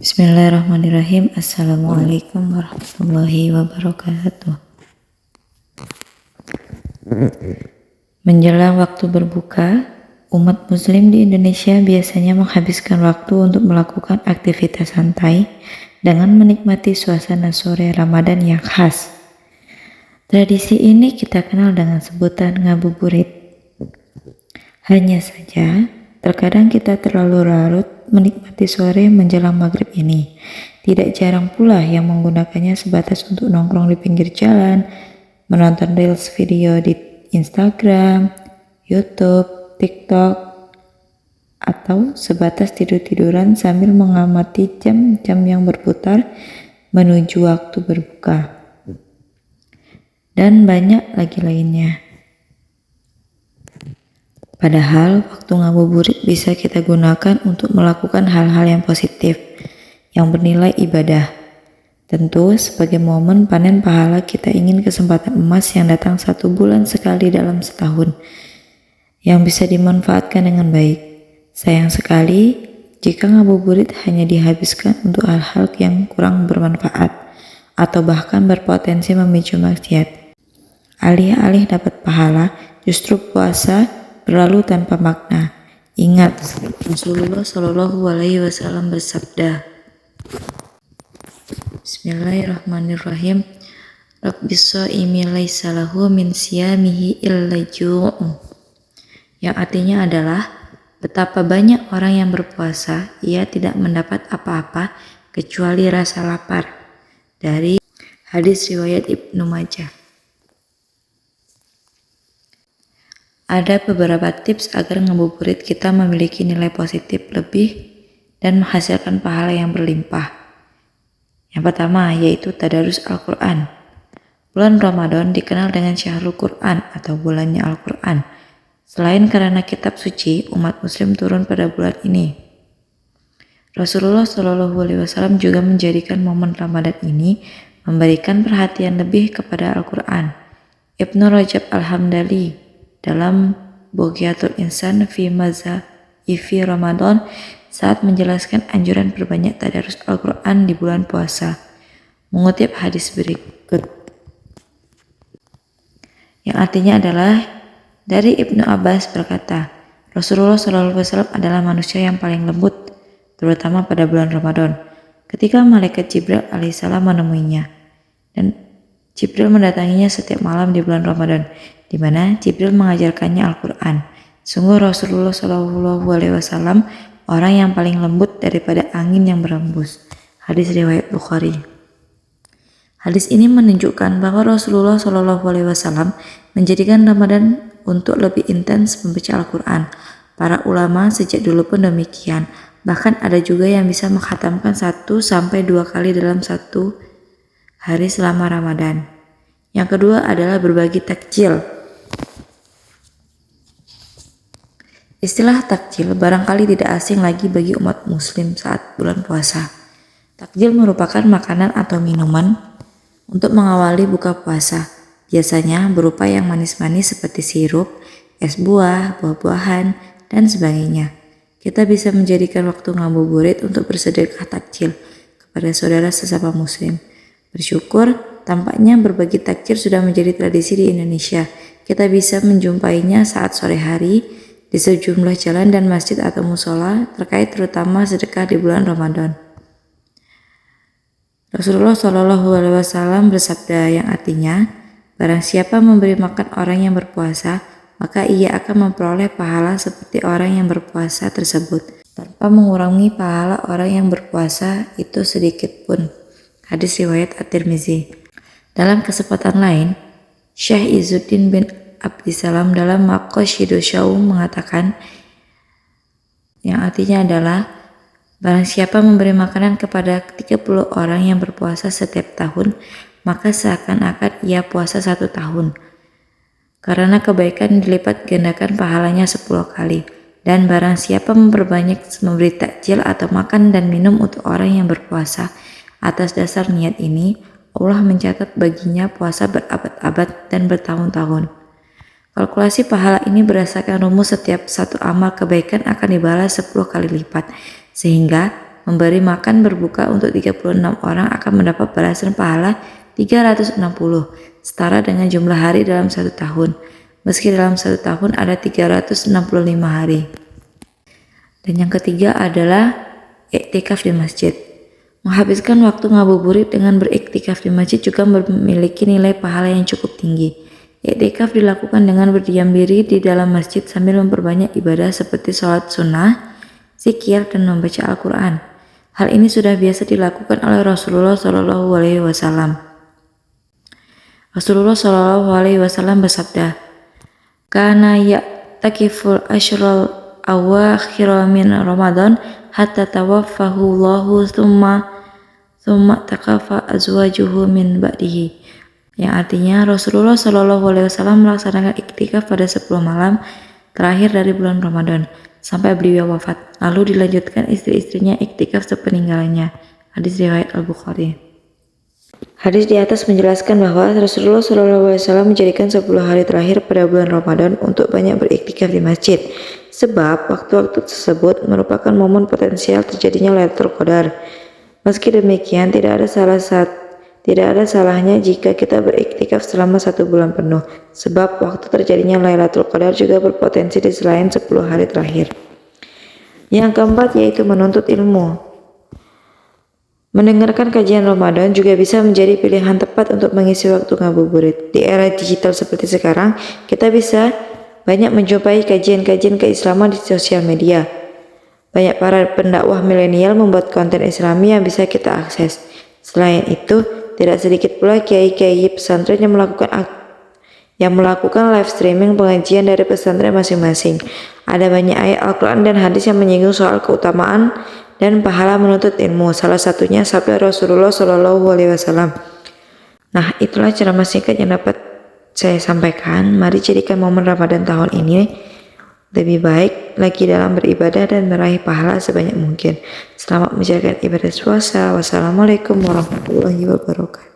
Bismillahirrahmanirrahim. Assalamualaikum warahmatullahi wabarakatuh. Menjelang waktu berbuka, umat muslim di Indonesia biasanya menghabiskan waktu untuk melakukan aktivitas santai dengan menikmati suasana sore Ramadan yang khas. Tradisi ini kita kenal dengan sebutan ngabuburit. Hanya saja, terkadang kita terlalu larut menikmati sore menjelang maghrib ini. Tidak jarang pula yang menggunakannya sebatas untuk nongkrong di pinggir jalan, menonton reels video di Instagram, YouTube, TikTok, atau sebatas tidur-tiduran sambil mengamati jam-jam yang berputar menuju waktu berbuka. Dan banyak lagi lainnya. Padahal waktu ngabuburit bisa kita gunakan untuk melakukan hal-hal yang positif, yang bernilai ibadah. Tentu sebagai momen panen pahala kita ingin kesempatan emas yang datang 1 bulan sekali dalam setahun, yang bisa dimanfaatkan dengan baik. Sayang sekali jika ngabuburit hanya dihabiskan untuk hal-hal yang kurang bermanfaat, atau bahkan berpotensi memicu maksiat. Alih-alih dapat pahala, justru puasa berlalu tanpa makna. Ingat, Rasulullah Shallallahu Alaihi Wasallam bersabda, Bismillahirrahmanirrahim. Rabbis shaimi laisa lahu min siyamihi illa ju'u. Yang artinya adalah betapa banyak orang yang berpuasa, ia tidak mendapat apa-apa kecuali rasa lapar. Dari hadis riwayat Ibnu Majah. Ada beberapa tips agar ngabuburit kita memiliki nilai positif lebih dan menghasilkan pahala yang berlimpah. Yang pertama yaitu tadarus Al-Quran. Bulan Ramadan dikenal dengan Syahrul Quran atau bulannya Al-Quran. Selain karena kitab suci, umat muslim turun pada bulan ini. Rasulullah Shallallahu Alaihi Wasallam juga menjadikan momen Ramadan ini memberikan perhatian lebih kepada Al-Quran. Ibnu Rajab Al-Hamdali dalam Bugyatul Insan fi Mazaifi Ramadan saat menjelaskan anjuran perbanyak tadarus Al-Quran di bulan puasa, mengutip hadis berikut, yang artinya adalah dari Ibnu Abbas berkata, Rasulullah SAW adalah manusia yang paling lembut, terutama pada bulan Ramadan. Ketika malaikat Jibril alaihissalam menemuinya, dan Jibril mendatanginya setiap malam di bulan Ramadan, di mana Jibril mengajarkannya Al-Quran. Sungguh Rasulullah SAW orang yang paling lembut daripada angin yang berembus. Hadis riwayat Bukhari. Hadis ini menunjukkan bahwa Rasulullah SAW menjadikan Ramadan untuk lebih intens membaca Al-Quran. Para ulama sejak dulu pun demikian. Bahkan ada juga yang bisa mengkhatamkan 1-2 kali dalam satu hari selama Ramadan. Yang kedua adalah berbagi takjil. Istilah takjil barangkali tidak asing lagi bagi umat muslim saat bulan puasa. Takjil merupakan makanan atau minuman untuk mengawali buka puasa. Biasanya berupa yang manis-manis seperti sirup, es buah, buah-buahan, dan sebagainya. Kita bisa menjadikan waktu ngabuburit untuk bersedekah takjil kepada saudara sesama muslim. Bersyukur, tampaknya berbagi takjil sudah menjadi tradisi di Indonesia. Kita bisa menjumpainya saat sore hari di sejumlah jalan dan masjid atau musola, terkait terutama sedekah di bulan Ramadan. Rasulullah Shallallahu Alaihi Wasallam bersabda yang artinya, barang siapa memberi makan orang yang berpuasa, maka ia akan memperoleh pahala seperti orang yang berpuasa tersebut, tanpa mengurangi pahala orang yang berpuasa itu sedikit pun. Hadis riwayat At-Tirmizi. Dalam kesempatan lain, Syekh Izzuddin bin Abdissalam dalam Maqasidus Syaum mengatakan, yang artinya adalah barang siapa memberi makanan kepada 30 orang yang berpuasa setiap tahun, maka seakan-akan ia puasa 1 tahun. Karena kebaikan dilipat gandakan pahalanya 10 kali. Dan barang siapa memperbanyak memberi takjil atau makan dan minum untuk orang yang berpuasa, atas dasar niat ini, Allah mencatat baginya puasa berabad-abad dan bertahun-tahun. Kalkulasi pahala ini berdasarkan rumus setiap satu amal kebaikan akan dibalas 10 kali lipat, sehingga memberi makan berbuka untuk 36 orang akan mendapat balasan pahala 360, setara dengan jumlah hari dalam satu tahun. Meski dalam satu tahun ada 365 hari. Dan yang ketiga adalah iktikaf di masjid. Menghabiskan waktu ngabuburit dengan beriktikaf di masjid juga memiliki nilai pahala yang cukup tinggi. Iktikaf dilakukan dengan berdiam diri di dalam masjid sambil memperbanyak ibadah seperti sholat sunnah, zikir, dan membaca Al-Quran. Hal ini sudah biasa dilakukan oleh Rasulullah SAW. Rasulullah SAW bersabda, "Kana ya'takiful ashral awakhir min Ramadan hatta tawaffahu Allahu thumma takafa azwajuhu min ba'dihi." Yang artinya Rasulullah SAW melaksanakan iktikaf pada 10 malam terakhir dari bulan Ramadan sampai beliau wafat. Lalu dilanjutkan istri-istrinya iktikaf sepeninggalannya. Hadis riwayat Al-Bukhari. Hadis di atas menjelaskan bahwa Rasulullah SAW menjadikan 10 hari terakhir pada bulan Ramadan untuk banyak beriktikaf di masjid. Sebab waktu-waktu tersebut merupakan momen potensial terjadinya Lailatul Qadar. Meski demikian, tidak ada salahnya jika kita beriktikaf selama 1 bulan penuh. Sebab waktu terjadinya Lailatul Qadar juga berpotensi di selain 10 hari terakhir. Yang keempat yaitu menuntut ilmu. Mendengarkan kajian Ramadan juga bisa menjadi pilihan tepat untuk mengisi waktu ngabuburit. Di era digital seperti sekarang, kita bisa banyak menjumpai kajian-kajian keislaman di sosial media. Banyak para pendakwah milenial membuat konten Islami yang bisa kita akses. Selain itu, tidak sedikit pula kiai-kiai pesantren yang melakukan live streaming pengajian dari pesantren masing-masing. Ada banyak ayat Al-Quran dan hadis yang menyinggung soal keutamaan dan pahala menuntut ilmu. Salah satunya sabda Rasulullah SAW. Nah, itulah ceramah singkat yang dapat saya sampaikan. Mari jadikan momen Ramadan tahun ini lebih baik lagi dalam beribadah dan meraih pahala sebanyak mungkin. Selamat menjalankan ibadah puasa. Wassalamualaikum warahmatullahi wabarakatuh.